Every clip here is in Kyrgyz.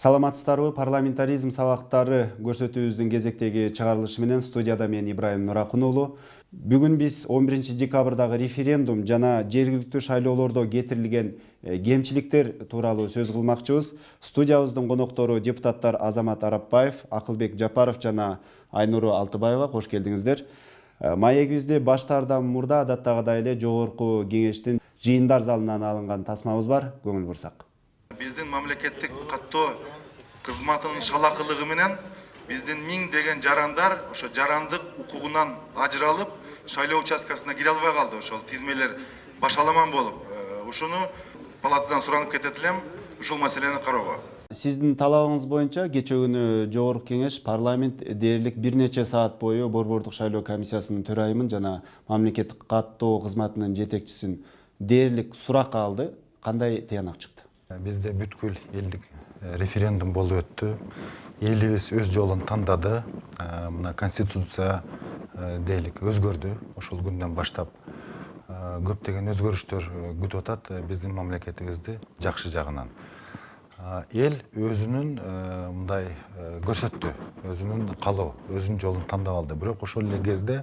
Саламатсыздарбы, парламентаризм сабактары көрсөтүүбүздүн кезектеги чыгарылышы менен студияда мен Ибраим Нуракун уулу. Бүгүн биз 11 декабрдагы референдум жана жергиликтүү шайлоолордо кетирилген кемчиликтер тууралуу сөз кылмакчыбыз. Студиябыздын коноктору депутаттар Азамат Арапбаев, Акылбек Жапаров жана Айнуру Алтыбаева. Кош келдиңиздер. Маегибизде баштаардан мурда адаттагыдай эле жогорку кеңештин жыйындар залынан алынган тасмабыз бар. Көңүл бурсак. Биздин мамлекеттик каттоо кызматынын шалакылыгы менен биздин 1000 деген жарандар ошо жарандык укугунан ажыралып шайлоо участкасына кире албай калды. Ошол тизмелер башаламан болуп, ушуну палатадан суранып кетет элем, ушул маселени кароого. Сиздин талабыңыз боюнча кече күнү жогорку кеңеш парламент дээрлик бир нече саат бою Борбордук шайлоо комиссиясынын төрайымын жана мамлекеттик каттоо кызматынын жетекчисин дээрлик суракка алды. Кандай тыянак чыкты? Бизде бүткүл элдик референдум болуп өттү. Элибиз өз жолун тандады. Мына конституция дээрлик өзгөрдү. Ошол күндөн баштап көптөгөн өзгөрүштөр күтүп атат биздин мамлекетибизди жакшы жагынан. Эл өзүнүн мындай көрсөттү, өзүнүн каалоо, өзүнүн жолун тандап алды. Бирок ошол эле кезде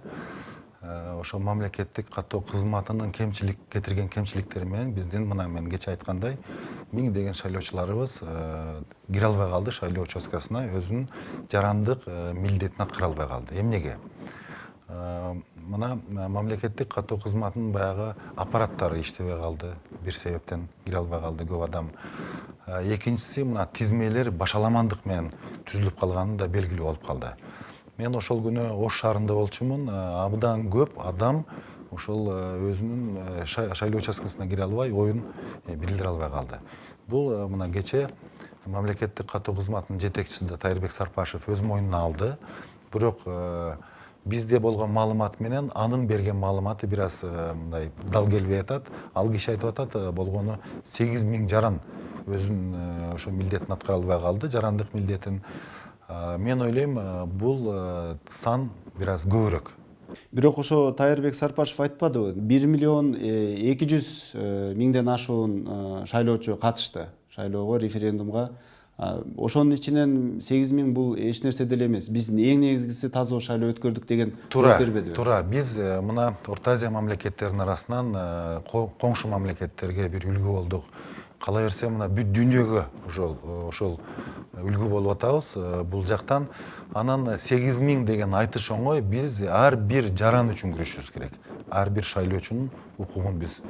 ошол мамлекеттик каттоо кызматынын кетирген кемчиликтери менен биздин мына мен кече айткандай 1000 деген шайлоочуларыбыз кире албай калды шайлоо участкасына, өзүнүн жарандык милдетин аткара албай калды. Эмнеге? Мына мамлекеттик каттоо кызматынын баягы аппараттары иштебей калды. Бир себептен кире албай калды көп адам. Экинчиси мына тизмелер башаламандык менен түзүлүп калганы да белгилүү болуп калды. Мен ошол күнү Ош шаарында болчумун. Абдан көп адам ошол өзүнүн шайлоо участкасына кире албай, оюн билдире албай калды. Бул мына кече мамлекеттик каттоо кызматынын жетекчиси Тайырбек Сарпашев өз мойнуна алды. Бирок бизде болгон маалымат менен анын берген маалыматы бир аз мындай дал келбей атат. Ал киши айтып атат, болгону 8000 жаран өзүнүн ошо милдетин аткара албай калды, жарандык милдетин. Мен ойлойм, бул сан бир аз көбүрөөк. Бирок ошо Тайырбек Сарпашев айтпадыбы? 1 миллион 200 миңден ашуун шайлоочу катышты шайлоого, референдумга. Ошонун ичинен 8000 бул эч нерсе деле эмес. Биз эң негизгиси таза шайлоо өткөрдүк деген бербедиби? Туура. Биз мына Орто Азия мамлекеттеринин арасынан коңшу мамлекеттерге бир үлгү болдук. Кала берсе мына бүт дүйнөгө ошол үлгү болуп атабыз бул жактан. Анан 8000 деген айтыш оңой, биз ар бир жаран үчүн күрөшүбүз керек. Ар бир шайлоочунун укугун биз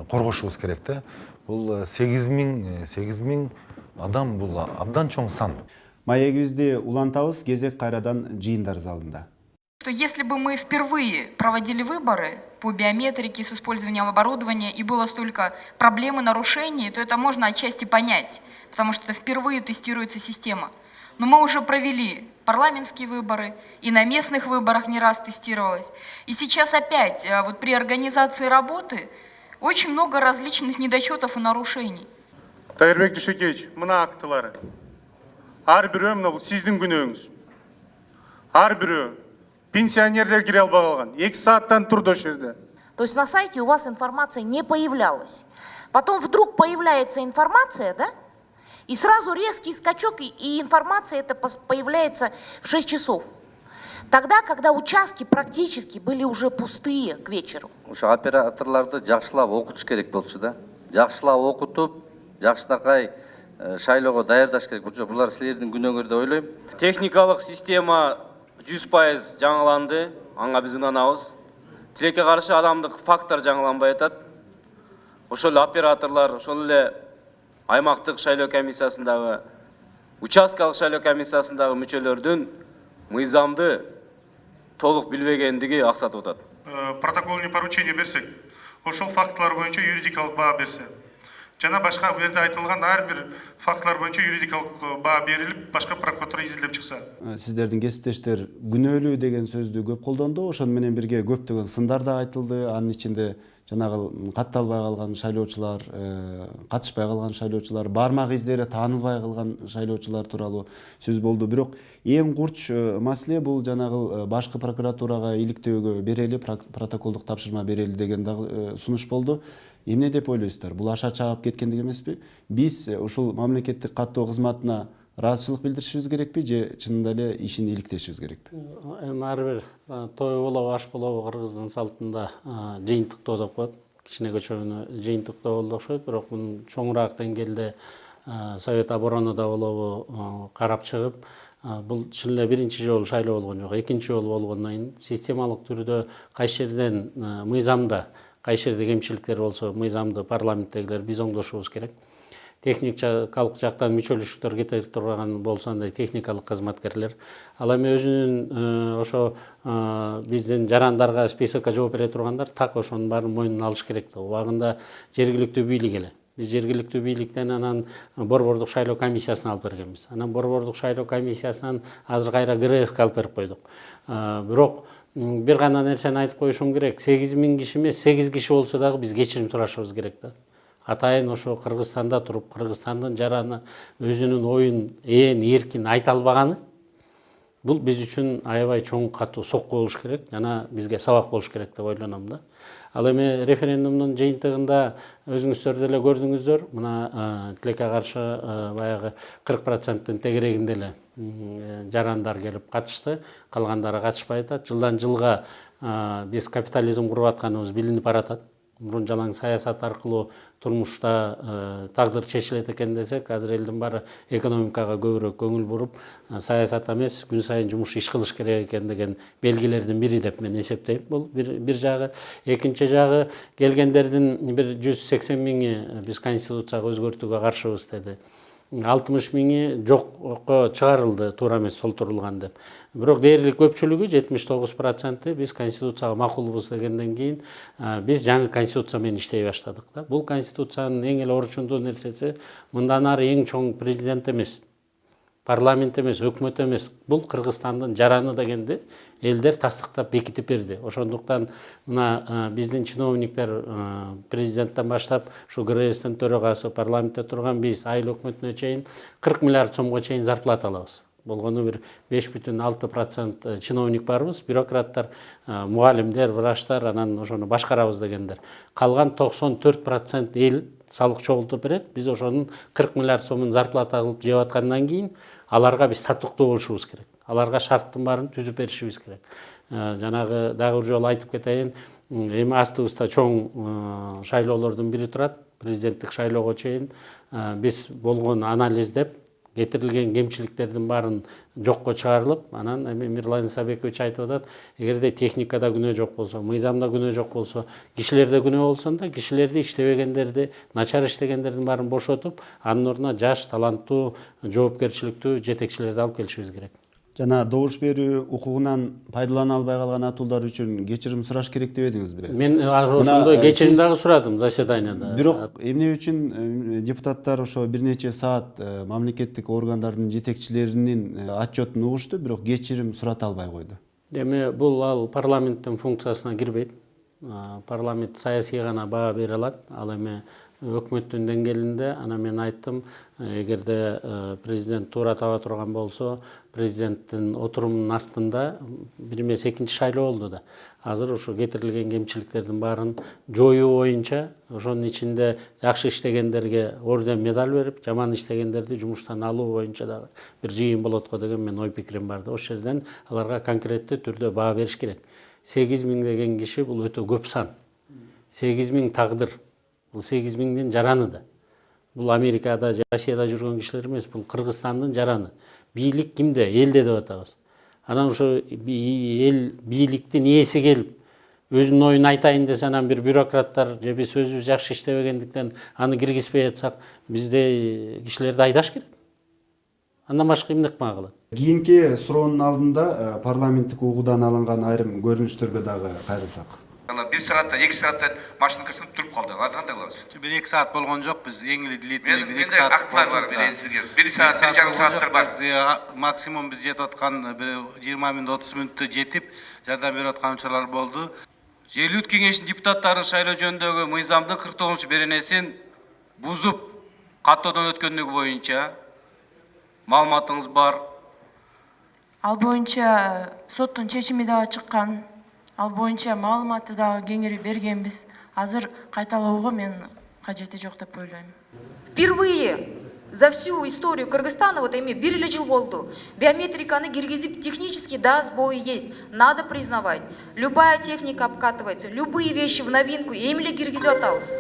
коргошубуз керек да. Бул 8000 адам, бул абдан чоң сан. Маегибизди улантабыз, кезек кайрадан жыйындар залында. Что если бы мы впервые проводили выборы по биометрике с использованием оборудования и было столько проблем и нарушений, то это можно отчасти понять, потому что это впервые тестируется система. Но мы уже провели парламентские выборы, и на местных выборах не раз тестировалось. И сейчас опять вот при организации работы очень много различных недочетов и нарушений. Тайырбек Дүйшекевич, мына актылары. Ар бирөө мына бул сиздин күнөөңүз. Ар бирөө пенсионерлер кире албай калган. 2 сааттан турду ошол жерде. То есть на сайте у вас информация не появлялась. Потом вдруг появляется информация, да? И сразу резкий скачок, и информация эта появляется в 6 часов. Тогда, когда участки практически были уже пустые к вечеру. Ошо операторларды жакшылап окутуш керек болчу да. Жакшылап окутуп, жакшынакай шайлоого даярдаш керек болчу. Булар силердин күнөөңөр деп ойлойм. Техникалык система 100% жаңыланды, аңа биз ынанабыз. Тилекке каршы адамдык фактор жаңыланбай атат. Ошол операторлар, ошол эле аймактык шайлоо комиссиясындагы, участкалык шайлоо комиссиясындагы мүчөлөрдүн мыйзамды толук билбегендиги аксатып атат. Протокольный поручение берсек, ошол фактылар боюнча юридикалык баа берсе. Жана башка бу жерде айтылган ар бир фактылар боюнча юридикалык баа берилип, башка прокуратура изилдеп чыкса. Сиздердин кесиптештер күнөөлүү деген сөздү көп колдонду. Ошону менен бирге көптөгөн сындар да айтылды. Анын ичинде жанагы катталбай калган шайлоочулар, катышпай калган шайлоочулар, бармак издери таанылбай калган шайлоочулар тууралуу сөз болду. Бирок эң курч маселе бул жанагы башкы прокуратурага иликтөөгө берели, протоколдук тапшырма берели деген дагы сунуш болду. Эмне деп ойлойсуздар? Бул аша чагып кеткендик эмеспи? Биз ушул мамлекеттик каттоо кызматына ыраазычылык билдиришибиз керекпи же чынында эле ишин иликтешибиз керекпи? Эми ар бир той болобу, аш болобу кыргыздын салтында жыйынтыктоо деп коет. Кичине көчөгүнө жыйынтыктоо болду окшойт, бирок муну чоңураак деңгээлде Совет оборонада болобу карап чыгып, бул чын эле биринчи жолу шайлоо болгон жок, экинчи жолу болгондон кийин системалык түрдө кайсы жерден мыйзамда, кайсы жерде кемчиликтер болсо мыйзамды парламенттегилер биз оңдошубуз керек. Техникалык жактан мүчөлүштүктөр кете турган болсо андай техникалык кызматкерлер. Ал эми өзүнүн ошо биздин жарандарга списокко жооп бере тургандар так ошонун баарын мойнуна алыш керек да. Убагында жергиликтүү бийлик эле. Биз жергиликтүү бийликтен анан борбордук шайлоо комиссиясына алып бергенбиз. Анан борбордук шайлоо комиссиясынан азыр кайра ГРСке алып берип койдук. Бирок бир гана нерсени айтып коюшум керек. 8000 киши эмес, 8 киши болсо дагы биз кечирим сурашыбыз керек да. Атайын ошо Кыргызстанда туруп, Кыргызстандын жараны өзүнүн оюн эркин айта албаганы бул биз үчүн аябай чоң катуу сокку болуш керек, жана бизге сабак болуш керек деп ойлоном да. Ал эми референдумдун жыйынтыгында өзүңүздөр деле көрдүңүздөр, мына тилекке каршы баягы 40%-тын тегерегинде эле жарандар келип катышты, калгандары катышпай атат. Жылдан жылга биз капитализм куруп атканыбыз билинип баратат. Мурун жалаң саясат аркылуу турмушта тагдыр чечилет экен десек, азыр элдин баары экономикага көбүрөөк көңүл буруп, саясат эмес, күн сайын жумуш иш кылыш керек экен деген белгилердин бири деп мен эсептейм. Бул бир жагы. Экинчи жагы, келгендердин бир 180 миңи биз конституцияга өзгөртүүгө каршыбыз деди. 60 миңи жокко чыгарылды, туура эмес солтурулган деп. Бирок дээрлик көпчүлүгү 79% биз конституцияга макулбуз дегенден кийин биз жаңы конституция менен иштей баштадык да. Бул конституциянын эң эле орчундуу нерсеси мындан ары эң чоң президент эмес, парламент эмес, өкмөт эмес, бул Кыргызстандын жараны дегенди элдер тастыктап бекитип берди. Ошондуктан мына биздин чиновниктер президенттен баштап ушу ГРСтин төрагасы, парламентте турган биз айыл өкмөтүнө чейин 40 миллиард сомго чейин зарплата алабыз. Болгону бир 5,6% чиновник барбыз, бюрократтар, мугалимдер, врачтар, анан ошону башкарабыз дегендер. Калган 94% эл салык чогултуп берет. Биз ошонун 40 миллиард сомун зарплата кылып жеп аткандан кийин аларга биз татыктуу болушубуз керек. Аларга шарттын баарын түзүп беришибиз керек. Жанагы дагы бир жолу айтып кетейин, эми астыбызда чоң шайлоолордун бири турат. Президенттик шайлоого чейин биз болгон анализдеп, кетирилген кемчиликтердин баарын жокко чыгарылып, анан эми Мирлан Исабекович айтып атат, эгерде техникада күнөө жок болсо, мыйзамда күнөө жок болсо, кишилерде күнөө болсун да, кишилерди иштебегендерди, начар иштегендердин баарын бошотуп, анын ордуна жаш, таланттуу, жоопкерчиликтүү жетекчилерди алып келишибиз керек. Жана добуш берүү укугунан пайдалана албай калган атуулдар үчүн кечирим сураш керек деп эдиңиз бирок. Мен ошондой кечирим дагы сурадым заседанияда. Бирок эмне үчүн депутаттар ошо бир нече саат мамлекеттик органдардын жетекчилеринин отчетун угушту, бирок кечирим сурата албай койду? Эми бул ал парламенттин функциясына кирбейт. Парламент саясий гана баа бере алат. Ал эми өкмөттүн деңгээлинде, ана мен айттым, эгерде президент туура таба турган болсо, президенттин отурумунун астында бир эмес экинчи шайлоо болду да. Азыр ушу кетирилген кемчиликтердин баарын жоюу боюнча, ошонун ичинде жакшы иштегендерге орден медаль берип, жаман иштегендерди жумуштан алуу боюнча дагы бир жыйын болот го деген мен ой пикирим бар да. Ошол жерден аларга конкреттүү түрдө баа бериш керек. 8000 деген киши бул өтө көп сан. 8000 тагдыр. Бул 8000дин жараны да. Бул Америкада, Россияда жүргөн кишилер эмес, бул Кыргызстандын жараны. Бийлик кимде? Элде деп атабыз. Анан ошо эл бийликтин ээси келип, өзүнүн оюн айтайын десе, анан бир бюрократтар же биз өзүбүз жакшы иштебегендиктен аны киргизбей атсак, бизде кишилерди айдаш керек. Андан башка эмне кылмак калат? Кийинки суроонун алдында парламенттик угуудан алынган айрым көрүнүштөргө дагы кайрылсак. Ана 1 саатта, 2 саатта машина сынып туруп калды. Кандай кылабыз? 1-2 саат болгон жок, биз эң эле дилетили 1-2 саат. Актылар бар берейин сизге. 1 саат, 1,5 сааттар бар. Максимум биз жетип аткан 20 мүнөт 30 мүнөттө жетип жардам берип аткан учурлар болду. Жергиликтүү кеңештин депутаттарын шайлоо жөнүндөгү мыйзамдын 49 беренесин бузуп каттоодон өткөнлүгү боюнча маалыматыңыз бар. Ал боюнча соттун чечими дагы чыккан. Ал боюнча маалыматты дагы кеңири бергенбиз. Азыр кайталоого мен кажети жок деп ойлойм. Впервые за всю историю Кыргызстана, вот эми 1 жыл болду, биометриканы киргизип технический да сбой есть, надо признавать. Любая техника обкатывается, любые вещи в новинку эмиле киргизип атабыз.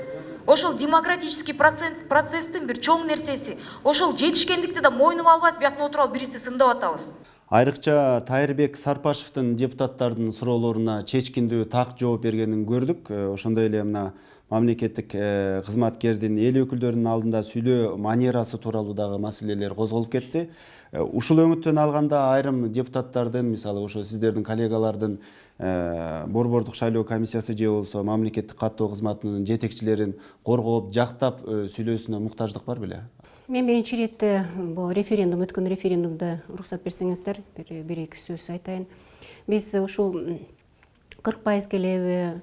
Ошол демократический процесстин бир чоң нерсеси. Ошол жетишкендикти да мойнума албай бияктан отуруп биринчи сындап атабыз. Айрыкча Тайырбек Сарпашевдин депутаттардын суроолоруна чечкиндүү так жооп бергенин көрдүк. Ошондой эле мына мамлекеттик кызматкердин эл өкүлдөрүнүн алдында сүйлөө манерасы тууралуу дагы маселелер козголуп кетти. Ушул өңүттөн алганда айрым депутаттардын, мисалы ошо сиздердин коллегалардын борбордук шайлоо комиссиясы же болсо мамлекеттик каттоо кызматынын жетекчилерин коргоп, жактап сүйлөөсүнө муктаждык бар беле? Мен биринчи иретте бул референдум өткөн референдумда уруксат берсеңиздер, бир эки сөз айтайын. Биз ушул 40% келеби,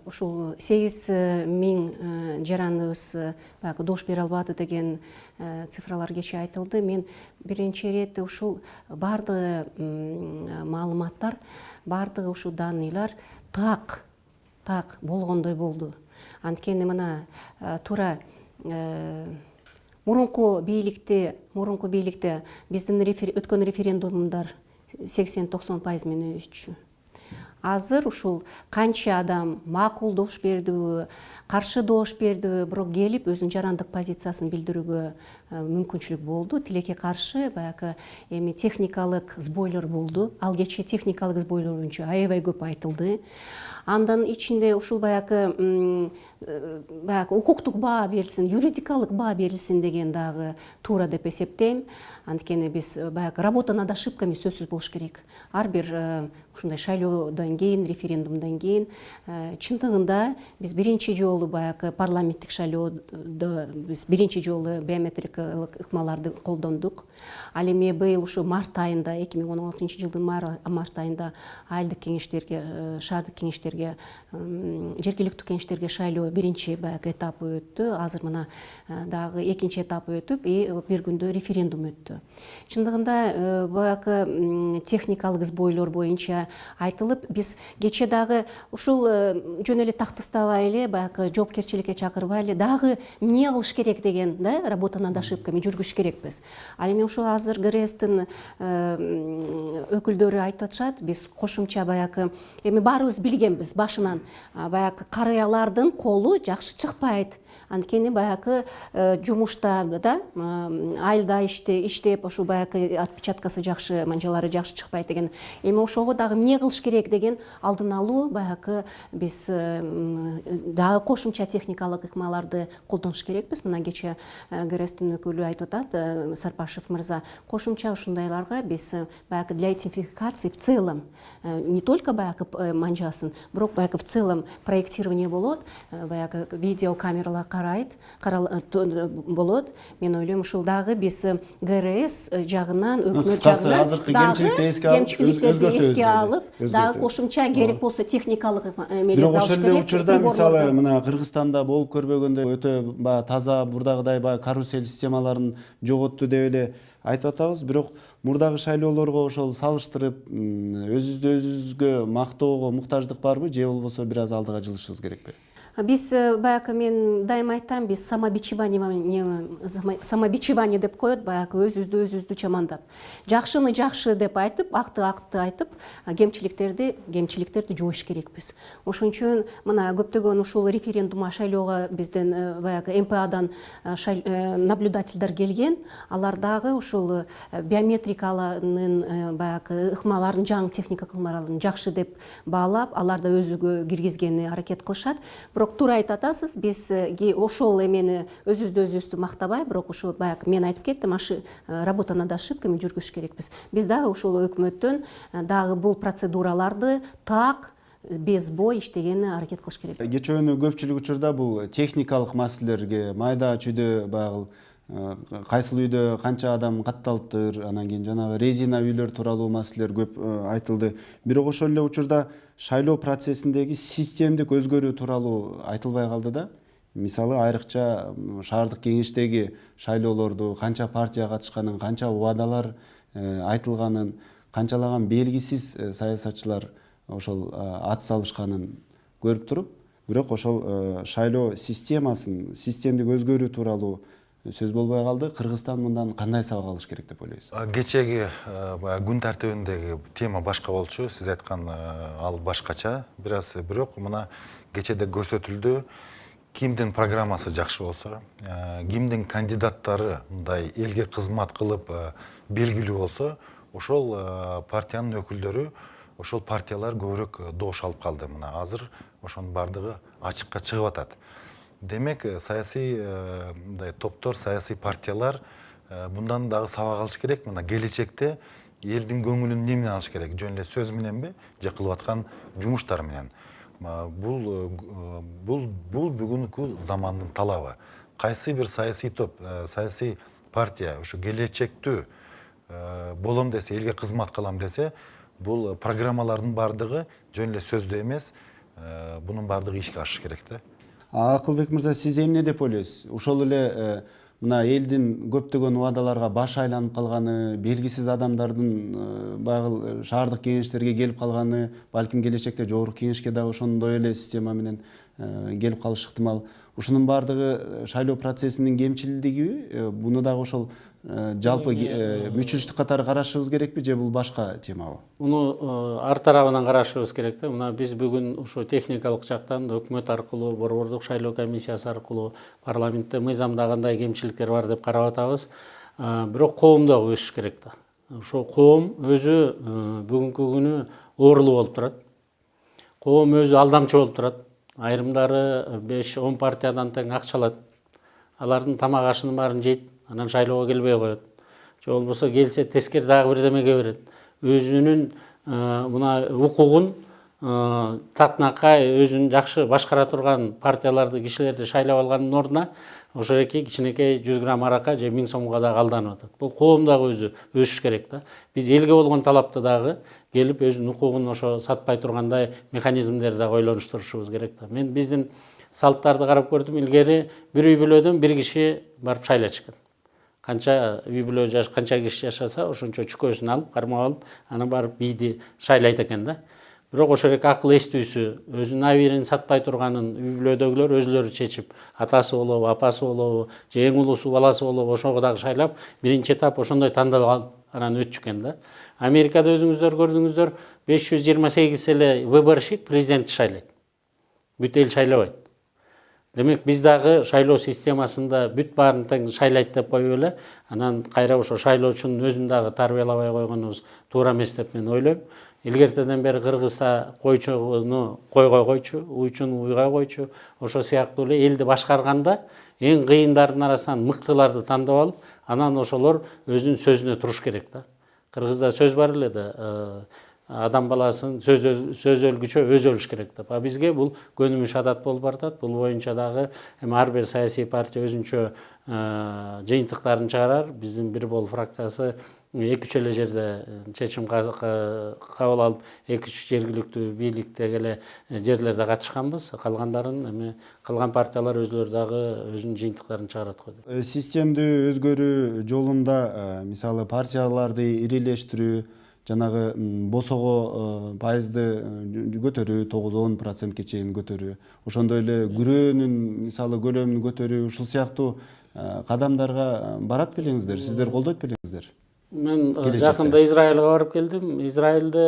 ушул 8.000 жараныбыз баягы дош бере албады деген цифралар кечээ айтылды. Мен биринчи иретте ушул бардыгы маалыматтар, бардыгы ушул данныйлар так болгондой болду. Анткени мына туура мурунку бийликте биздин өткөн референдумдар 80-90% менен өтчү. Азыр ушул канча адам макул дош бердиби, каршы дош бердиби, бирок келип өзүнүн жарандык позициясын билдирүүгө мүмкүнчүлүк болду. Тилекке каршы баягы эми техникалык сбойлор болду. Ал кечээ техникалык сбойлор боюнча аябай көп айтылды. Андан ичинде ушул баягы укуктук баа берилсин, юридикалык баа берилсин деген дагы туура деп эсептейм. Анткени биз баягы работа над ошибками сөзсүз болуш керек. Ар бир ушундай шайлоодон кийин, референдумдан кийин чындыгында биз биринчи жолу баягы парламенттик шайлоодо биз биринчи жолу биометрикалык ыкмаларды колдондук. Ал эми быйыл ушу март айында, 2016-жылдын март айында айылдык кеңештерге, шаардык кеңештерге, жергиликтүү кеңештерге шайлоо биринчи баягы этапы өттү. Азыр мына дагы экинчи этапы өтүп, бир күндө референдум өттү. Чындыгында баягы техникалык сбойлор боюнча айтылып, биз кечээ дагы ушул жөн эле тактыстабай эле баягы жоопкерчиликке чакырбай эле дагы эмне кылыш керек деген да, работа над ошибками жүргүш керекпиз. Ал эми ушул азыр ГРСтин өкүлдөрү айтып атышат, биз кошумча баягы эми баарыбыз билгенбиз башынан баягы карыялардын колу жакшы чыкпайт. Анткени баягы жумушта да айылда иштеп ошо баягы отпечаткасы жакшы, манжалары жакшы чыкпайт деген. Эми ошого дагы эмне кылыш керек деген алдын алуу баягы биз дагы кошумча техникалык ыкмаларды колдонуш керекпиз. Мына кечээ ГРСтин өкүлү айтып атат, Сарпашев мырза, кошумча ушундайларга биз баягы для идентификации в целом, не только баягы манжасын, бирок баягы в целом проектирование болот, баягы видеокамералар карайт, болот. Мен ойлойм, ушул дагы биз ГРС жагынан, өкмөт жагынан кемчиликтерди эске алып, дагы кошумча керек болсо техникалык эмелерди алыш керек. Бирок ошол эле учурда мисалы мына Кыргызстанда болуп көрбөгөндөй өтө таза бурдагыдай карусель системаларын жоготту деп эле айтып атабыз. Бирок мурдагы шайлоолорго ошол салыштырып өзүбүзгө мактоого муктаждык барбы, же болбосо бир аз алдыга жылышыбыз керекпи? Биз баягы мен дайыма айтам, биз самобичевание деп коет, баягы өзүбүздү чамандап. Жакшыны жакшы деп айтып, акты айтып, кемчиликтерди жоош керекпиз. Ошон үчүн мына көптөгөн ушул референдумга шайлоого бизден баягы МПАдан наблюдательдер келген. Алар дагы ушул биометрикалардын баягы ыкмаларын, жаңы техника ыкмаларын жакшы деп баалап, алар да өзүгө киргизгени аракет кылышат. Туура айтып атасыз, биз ошол эмени өзүбүздү мактабай, бирок ошо баягы мен айтып кеттим, работа над ошибками жүргүш керекпиз. Биз дагы ошол өкмөттөн дагы бул процедураларды так без бой иштегени аракет кылыш керек. Кечөөнү көпчүлүк учурда бул техникалык маселелерге, майда чүйдө баягы кайсыл үйдө канча адам катталыптыр, анан кийин жанагы резина үйлөр тууралуу маселелер көп айтылды. Бирок ошол эле учурда шайлоо процессиндеги системдик өзгөрүү тууралуу айтылбай калды да. Мисалы айрыкча шаардык кеңештеги шайлоолорду канча партия катышканын, канча убадалар айтылганын, канчалаган белгисиз саясатчылар ошол ат салышканын көрүп туруп, бирок ошол шайлоо системасын системдик өзгөрүү тууралуу сөз болбой калды. Кыргызстан мындан кандай сабак алыш керек деп ойлойсуз? Кечеги күн тартибиндеги тема башка болчу, сиз айткан ал башкача. Бирок мына кечеде көрсөтүлдү, кимдин программасы жакшы болсо, кимдин кандидаттары мындай элге кызмат кылып белгилүү болсо, ошол партиянын өкүлдөрү, ошол партиялар көбүрөөк добуш алып калды. Мына азыр ошонун бардыгы ачыкка чыгып атат. Демек, саясий топтор, саясий партиялар мындан дагы сабак алыш керек. Мына келечекте элдин көңүлүн эмне менен алыш керек? Жөн эле сөз мененби, же кылып аткан жумуштар менен? Бул бүгүнкү замандын талабы. Кайсы бир саясий топ, саясий партия ушу келечектүү болом десе, элге кызмат кылам десе, бул программалардын бардыгы жөн эле сөздө эмес, бунун бардыгы ишке ашыш керек да. Акылбек мырза, сиз эмне деп ойлойсуз? Ошол эле мына элдин көптөгөн убадаларга баш айланып калганы, белгисиз адамдардын баягы шаардык кеңештерге келип калганы, балким келечекте жогорку кеңешке дагы ошондой эле система менен келип калышы ыктымал. Ушунун бардыгы шайлоо процессинин кемчилдигиби? Буну дагы ошол жалпы мүчүлүштүк катары карашыбыз керекпи, же бул башка темабы? Муну ар тарабынан карашыбыз керек да. Мына биз бүгүн ушу техникалык жактан өкмөт аркылуу, борбордук шайлоо комиссиясы аркылуу парламентте мыйзамда кандай кемчиликтер бар деп карап атабыз. Бирок коом дагы өсүш керек да. Ошо коом өзү бүгүнкү күнү оорулуу болуп турат. Коом өзү алдамчы болуп турат. Айрымдары 5-10 партиядан тең акча алат. Алардын тамак ашынын баарын жейт, анан шайлоого келбей коет. Же болбосо келсе тескери дагы бирдемеге берет. Өзүнүн мына укугун тактынакай өзүн жакшы башкара турган партияларды, кишилерди шайлап алганын ордуна ошо кичинекей 100 грамм арака же 1000 сомго дагы алданып атат. Бул коом дагы өзү өсүш керек да. Биз элге болгон талапты дагы келип өзүнүн укугун ошо сатпай тургандай механизмдерди дагы ойлонуштурушубуз керек да. Мен биздин салттарды карап көрдүм. Илгери бир үй бүлөдөн бир киши барып шайлачкан. Канча үй бүлө канча киши жашаса, ошончо чүкөсүн алып, кармап алып, анан барып бийди шайлайт экен да. Бирок ошол акыл эстүүсү, өзүнүн абийирин сатпай турганын үй бүлөдөгүлөр өзүлөрү чечип, атасы болобу, апасы болобу, же эң улуусу баласы болобу, ошого дагы шайлап, биринчи этап ошондой тандап алып, анан өтчү экен да. Америкада өзүңүздөр көрдүңүздөр, 528 эле выборщик президентти шайлайт. Бүт эл шайлабайт. Демек, биз дагы шайлоо системасында бүт баарын тең шайлайт деп коюп эле, анан кайра ошо шайлоочунун өзүн дагы тарбиялабай койгонубуз туура эмес деп мен ойлойм. Илгертеден бери Кыргызда койчуну койго койчу, уйчуну уйга койчу. Ошо сыяктуу эле элди башкарганда эң кыйындардын арасынан мыктыларды тандап алып, анан ошолор өзүнүн сөзүнө туруш керек да. Кыргызда сөз бар эле да, адам баласын сөз өлгүчө өз өлүш керек деп. Бизге бул көнүмүш адат болуп бартат. Бул боюнча дагы ар бир саясий партия өзүнчө жыйынтыктарын чыгарар. Биздин бир бол фракциясы 2-3 эле жерде чечим кабыл алып, 2-3 жергиликтүү бийликтеги эле жерлерде катышканбыз. Калгандарын калган партиялар өзүлөрү дагы өзүнүн жыйынтыктарын чыгарат го деп. Системдүү өзгөрүү жолунда мисалы партияларды ирилештирүү, жанагы босого пайызды көтөрүү, 9-10%ке чейин көтөрүү, ошондой эле күрөөнүн мисалы көлөмүн көтөрүү, ушул сыяктуу кадамдарга барат белеңиздер, сиздер колдойт белеңиздер? Мен жакында Израилга барып келдим. Израилде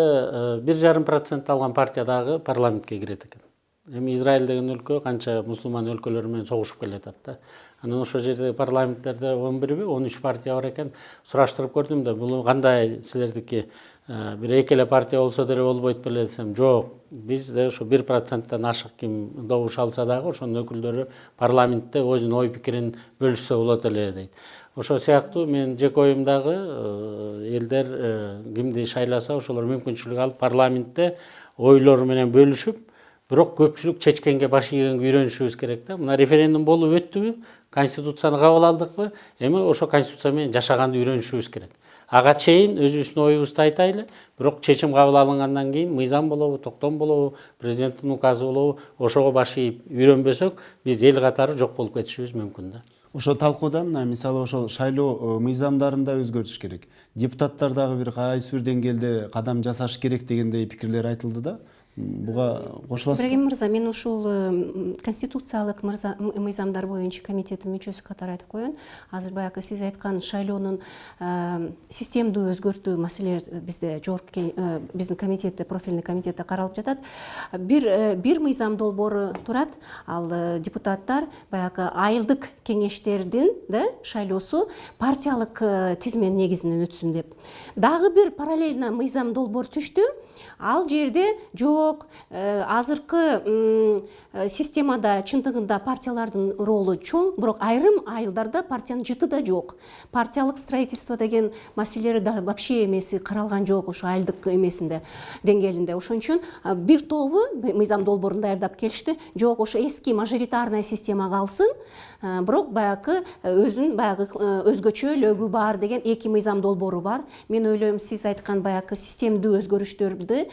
1,5% алган партия дагы парламентке кирет экен. Эми Израиль деген өлкө канча мусулман өлкөлөр менен согушуп келатат да. Анан ошол жердеги парламенттерде 11 13 партия бар экен. Сураштырып көрдүм да, бул кандай силердики бир эки эле партия болсо деле болбойт беле десем, жок. Бизде ошо 1%тан ашык ким добуш алса дагы ошонун өкүлдөрү парламентте өзүнүн ой пикирин бөлүшсө болот эле дейт. Ошол сыяктуу мен жеке оюмдагы элдер кимди шайласа ошолор мүмкүнчүлүк алып парламентте ойлору менен бөлүшүп, бирок көпчүлүк чечкенге баш ийгенге үйрөнүшүбүз керек да. Мына референдум болуп өттүбү, конституцияны кабыл алдыкпы, эми ошо конституция менен жашаганды үйрөнүшүбүз керек. Ага чейин өзүбүздүн оюбузду айтайлы, бирок чечим кабыл алынгандан кийин мыйзам болобу, токтом болобу, президенттин указы болобу, ошого баш ийип үйрөнбөсөк, биз эл катары жок болуп кетишибиз мүмкүн да. Ошо талкууда мына мисалы ошол шайлоо мыйзамдарында өзгөртүш керек. Депутаттар дагы бир кайсы бир деңгээлде кадам жасаш керек дегендей пикирлер айтылды да. Буга кошуласызбы? Ибрагим мырза, мен ушул конституциялык мыйзамдар боюнча комитеттин мүчөсү катары айтып коеюн. Азыр баягы сиз айткан шайлоонун системдүү өзгөртүү маселелер бизде биздин комитетте, профильный комитетте каралып жатат. Бир мыйзам долбоору турат. Ал депутаттар баягы айылдык кеңештердин шайлоосу партиялык тизме негизинен өтсүн деп. Дагы бир параллельно мыйзам долбоор түштү. Ал жерде жок, азыркы системада чындыгында партиялардын ролу чоң, бирок айрым айылдарда партиянын жыты да жок. Партиялык строительство деген маселелер да вообще эмеси каралган жок ошо айылдык эмесинде, деңгээлинде. Ошон үчүн бир тобу мыйзам долбоорун даярдап келишти. Жок, ошо эски мажоритарная система калсын, бирок баягы өзүнүн баягы өзгөчө лөгү бар деген эки мыйзам долбоору бар. Мен ойлойм, сиз айткан баягы системдүү өзгөрүштөрдү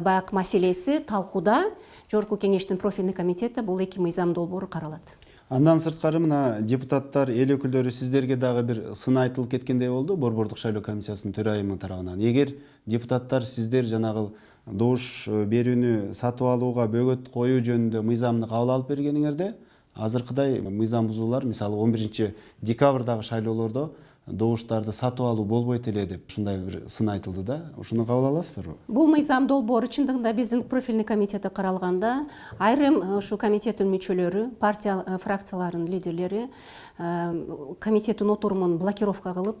баягы маселеси талкууда, жогорку кеңештин профильный комитетте бул эки мыйзам долбоору каралат. Андан сырткары мына депутаттар, эл өкүлдөрү сиздерге дагы бир сын айтылып кеткендей болду Борбордук шайлоо комиссиясынын төрайымы тарабынан. Эгер депутаттар сиздер жанагы добуш берүүнү сатып алууга бөгөт коюу жөнүндө мыйзамды кабыл алып бергениңерде, азыркыдай мыйзам бузуулар, мисалы 11 декабрдагы шайлоолордо добуштарды сатып алуу болбойт эле деп ушундай бир сын айтылды да. Ушуну кабыл аласыздарбы? Бул мыйзам долбоору чындыгында биздин профильный комитетте каралганда, айрым ушу комитеттин мүчөлөрү, партия фракцияларынын лидерлери комитеттин отурумун блокировка кылып,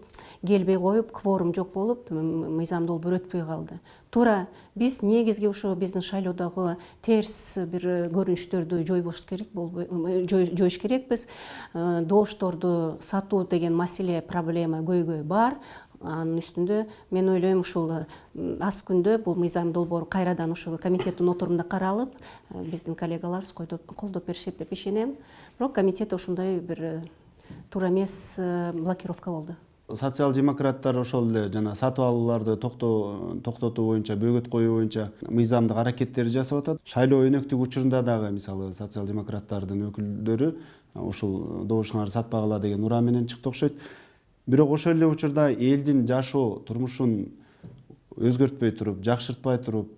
келбей коюп, кворум жок болуп, мыйзам долбоор өтпөй калды. Туура биз негизги ошо биздин шайлоодогу терс бир көрүнүштөрдү жоюш керекпиз. Добушторду сатуу деген маселе, проблема көйгөй бар. Анын үстүндө мен ойлойм, ушул аз күндө бул мыйзам долбоору кайрадан ушул комитеттин отурумунда каралып, биздин коллегаларыбыз колдоп беришет деп ишенем. Бирок комитет ушундай бир туура эмес блокировка болду. Социал-демократтар ошол эле жана сатып алууларды токтотуу боюнча, бөгөт коюу боюнча мыйзамдык аракеттер жасап атат. Шайлоо өнөктүк учурунда дагы мисалы социал-демократтардын өкүлдөрү ушул добушуңарды сатпагыла деген ураа менен чыкты окшойт. Бирок ошол эле учурда элдин жашоо, турмушун өзгөртпөй туруп, жакшыртпай туруп,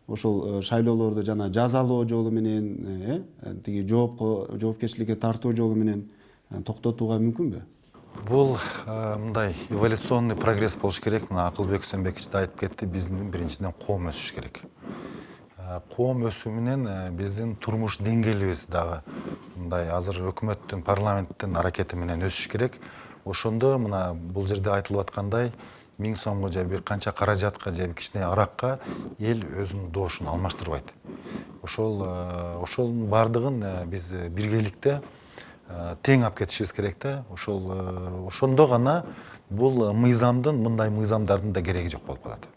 ошол шайлоолорду жана жазалоо жолу менен, тиги жоопкерчиликке тартуу жолу менен токтотууга мүмкүнбү? Бул мындай эволюционный прогресс болуш керек. Мына Акылбек Сөмбекович да айтып кетти, биздин биринчиден коом өсүш керек. Коом өсүү менен биздин турмуш деңгээлибиз дагы мындай азыр өкмөттүн, парламенттин аракети менен өсүш керек. Ошондо мына бул жерде айтылып аткандай 1000 сомго же бир канча каражатка же кичине аракка эл өзүнүн добушун алмаштырбайт. Ошонун бардыгын биз биргеликте тең алып кетишибиз керек да. Ошондо гана бул мыйзамдын, мындай мыйзамдардын да кереги жок болуп калат.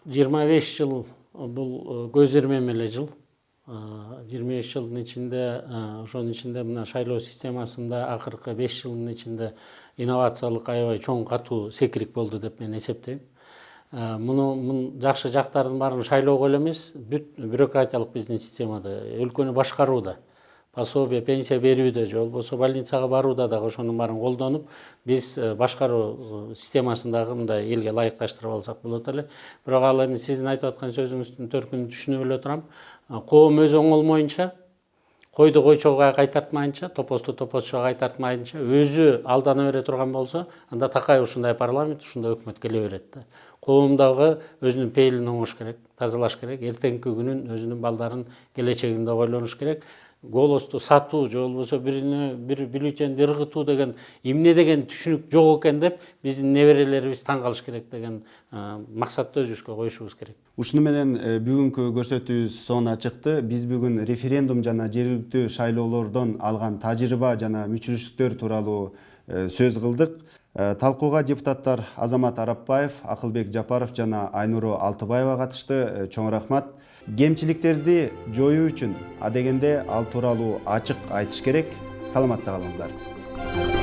25 жыл бул көз ирмем эле жыл. 25 жылдын ичинде, ошонун ичинде мына шайлоо системасында акыркы 5 жылдын ичинде инновациялык аябай чоң катуу секирик болду деп мен эсептейм. Мунун жакшы жактарын баарын шайлоого эле эмес, бүт бюрократиялык биздин системада, өлкөнү башкарууда, пособие, пенсия берүүдө, же болбосо больницага барууда дагы ошонун баарын колдонуп, биз башкаруу системасындагы мындай элге ылайыкташтырып алсак болот эле. Бирок ал эми сиздин айтып аткан сөзүңүздүн төркүнүн түшүнүп эле турам. Коом өзү оңолмоюнча, койду койчоого кайтартмайынча, топосту топозчуга кайтартмайынча, өзү алдана бере турган болсо, анда такай ушундай парламент, ушундай өкмөт келе берет да. Коом дагы өзүнүн пейилин оңош керек, тазалаш керек, эртеңки күнүн өзүнүн балдарын келечегинде ойлонуш керек. Голосту сатуу же болбосо бир бюллетенди ыргытуу деген эмне деген түшүнүк жок экен деп биздин неберелерибиз таң калыш керек деген максатты өзүбүзгө коюшубуз керек. Ушуну менен бүгүнкү көрсөтүүбүз соңуна чыкты. Биз бүгүн референдум жана жергиликтүү шайлоолордон алган тажрыйба жана мүчүлүштүктөр тууралуу сөз кылдык. Талкууга депутаттар Азамат Арапбаев, Акылбек Жапаров жана Айнуру Алтыбаева катышты. Чоң рахмат. Кемчиликтерди жоюу үчүн адегенде ал тууралуу ачык айтыш керек. Саламатта калыңыздар.